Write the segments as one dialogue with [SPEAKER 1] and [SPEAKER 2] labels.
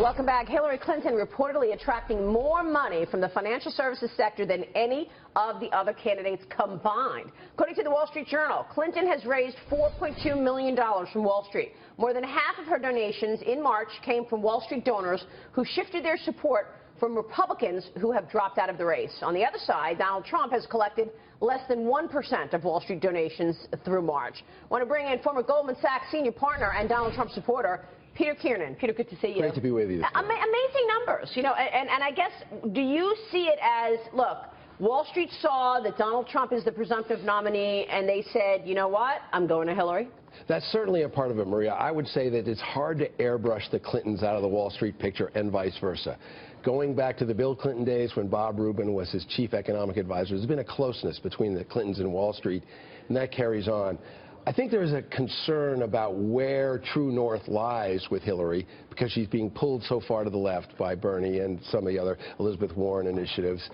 [SPEAKER 1] Welcome back. Hillary Clinton reportedly attracting more money from the financial services sector than any of the other candidates combined. According to the Wall Street Journal, Clinton has raised $4.2 million from Wall Street. More than half of her donations in March came from Wall Street donors who shifted their support from Republicans who have dropped out of the race. On the other side, Donald Trump has collected less than 1% of Wall Street donations through March. I want to bring in former Goldman Sachs senior partner and Donald Trump supporter, Peter Kiernan. Peter, good to see you.
[SPEAKER 2] Great to be with you.
[SPEAKER 1] Amazing numbers, you know, and I guess, do you see it as, look, Wall Street saw that Donald Trump is the presumptive nominee, and they said, you know what, I'm going to Hillary?
[SPEAKER 2] That's certainly a part of it, Maria. I would say that it's hard to airbrush the Clintons out of the Wall Street picture and vice versa. Going back to the Bill Clinton days when Bob Rubin was his chief economic advisor, there's been a closeness between the Clintons and Wall Street, and that carries on. I think there is a concern about where true north lies with Hillary because she's being pulled so far to the left by Bernie and some of the other Elizabeth Warren initiatives.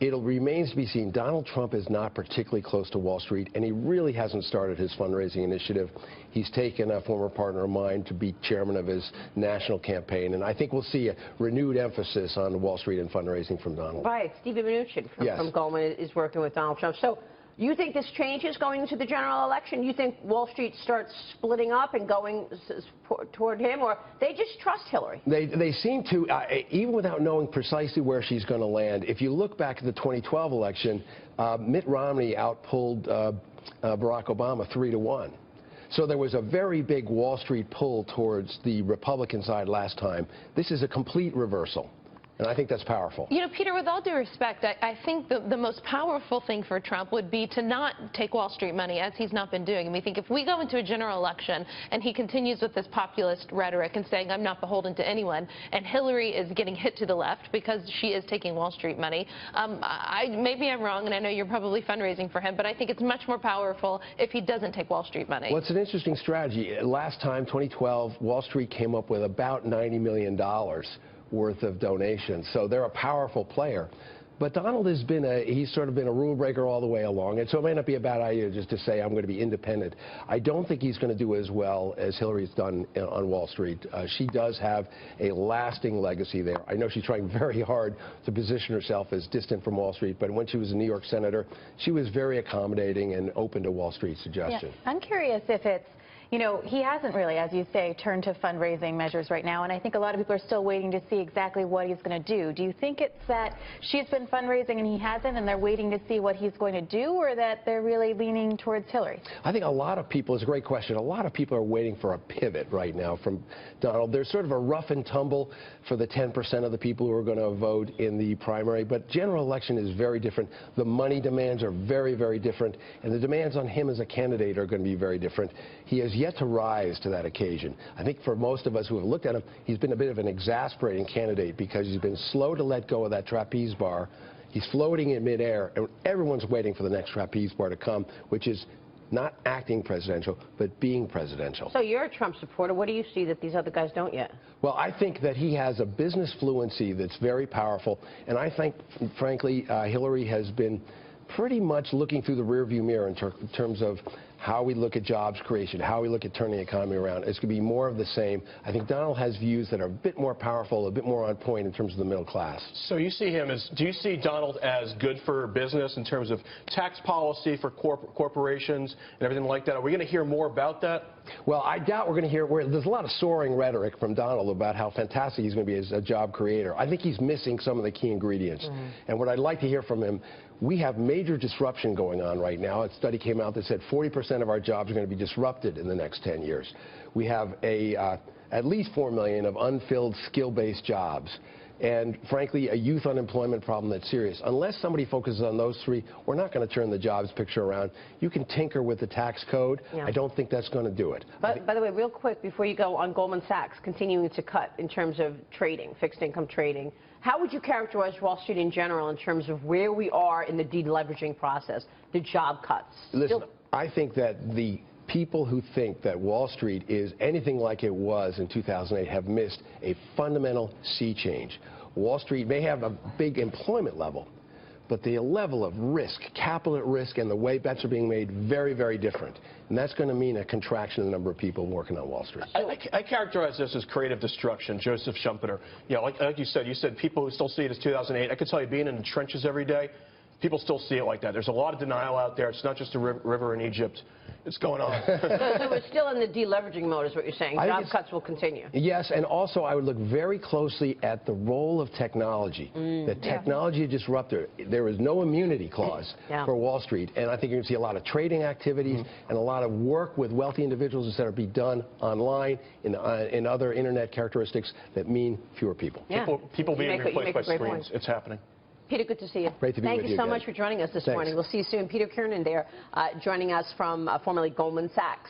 [SPEAKER 2] It remains to be seen. Donald Trump is not particularly close to Wall Street, and he really hasn't started his fundraising initiative. He's taken a former partner of mine to be chairman of his national campaign, and I think we'll see a renewed emphasis on Wall Street and fundraising from Donald.
[SPEAKER 1] Right. Stevie Mnuchin from Goldman is working with Donald Trump. So you think this changes going into the general election? You think Wall Street starts splitting up and going toward him, or they just trust Hillary?
[SPEAKER 2] They seem to, even without knowing precisely where she's going to land. If you look back at the 2012 election, Mitt Romney outpulled Barack Obama 3-1. So there was a very big Wall Street pull towards the Republican side last time. This is a complete reversal. And I think that's powerful.
[SPEAKER 3] You know, Peter, with all due respect, I think the most powerful thing for Trump would be to not take Wall Street money, as he's not been doing. And we think if we go into a general election and he continues with this populist rhetoric and saying, I'm not beholden to anyone, and Hillary is getting hit to the left because she is taking Wall Street money, maybe I'm wrong, and I know you're probably fundraising for him, but I think it's much more powerful if he doesn't take Wall Street money.
[SPEAKER 2] Well, it's an interesting strategy. Last time, 2012, Wall Street came up with about $90 million worth of donations. So they're a powerful player. But Donald has been he's sort of been a rule breaker all the way along, and so it may not be a bad idea just to say I'm going to be independent. I don't think he's going to do as well as Hillary's done on Wall Street. She does have a lasting legacy there. I know she's trying very hard to position herself as distant from Wall Street, but when she was a New York senator, she was very accommodating and open to Wall Street suggestions.
[SPEAKER 4] Yeah. I'm curious if it's, you know, he hasn't really, as you say, turned to fundraising measures right now, and I think a lot of people are still waiting to see exactly what he's going to do. Do you think it's that she's been fundraising and he hasn't, and they're waiting to see what he's going to do, or that they're really leaning towards Hillary?
[SPEAKER 2] I think a lot of people, it's a great question, a lot of people are waiting for a pivot right now from Donald. There's sort of a rough and tumble for the 10% of the people who are going to vote in the primary, but general election is very different. The money demands are very, very different, and the demands on him as a candidate are going to be very different. He has yet to rise to that occasion. I think for most of us who have looked at him, he's been a bit of an exasperating candidate because he's been slow to let go of that trapeze bar. He's floating in midair, and everyone's waiting for the next trapeze bar to come, which is not acting presidential, but being presidential.
[SPEAKER 1] So you're a Trump supporter. What do you see that these other guys don't yet?
[SPEAKER 2] Well, I think that he has a business fluency that's very powerful, and I think, frankly, Hillary has been pretty much looking through the rearview mirror in terms of how we look at jobs creation, how we look at turning the economy around. It's going to be more of the same. I think Donald has views that are a bit more powerful, a bit more on point in terms of the middle class.
[SPEAKER 5] So you see him as, do you see Donald as good for business in terms of tax policy for corporations and everything like that? Are we going to hear more about that? Well,
[SPEAKER 2] I doubt we're going to hear, there's a lot of soaring rhetoric from Donald about how fantastic he's going to be as a job creator. I think he's missing some of the key ingredients. And what I'd like to hear from him, we have major disruption going on right now. A study came out that said 40% of our jobs are going to be disrupted in the next 10 years. We have at least 4 million of unfilled skill-based jobs. And frankly, a youth unemployment problem that's serious. Unless somebody focuses on those three, we're not going to turn the jobs picture around. You can tinker with the tax code. Yeah. I don't think that's going to do it.
[SPEAKER 1] But by the way, real quick, before you go, on Goldman Sachs continuing to cut in terms of trading, fixed income trading, how would you characterize Wall Street in general in terms of where we are in the deleveraging process, the job cuts?
[SPEAKER 2] Listen, I think that the people who think that Wall Street is anything like it was in 2008 have missed a fundamental sea change. Wall Street may have a big employment level, but the level of risk, capital at risk, and the way bets are being made, very, very different. And that's going to mean a contraction in the number of people working on Wall Street.
[SPEAKER 5] I characterize this as creative destruction, Joseph Schumpeter. You know, like you said people who still see it as 2008. I could tell you, being in the trenches every day, people still see it like that. There's a lot of denial out there. It's not just a river in Egypt. It's going on.
[SPEAKER 1] So we're still in the deleveraging mode is what you're saying. Job cuts will continue.
[SPEAKER 2] Yes, and also I would look very closely at the role of technology. The technology disruptor. There is no immunity clause for Wall Street, and I think you're going to see a lot of trading activities and a lot of work with wealthy individuals that are be done online in other internet characteristics that mean fewer people.
[SPEAKER 5] People being replaced by screens. It's happening.
[SPEAKER 1] Peter, good to see you.
[SPEAKER 2] Great to be with you.
[SPEAKER 1] Thank you so much for joining us this morning. We'll see you soon. Peter Kiernan there, joining us from formerly Goldman Sachs.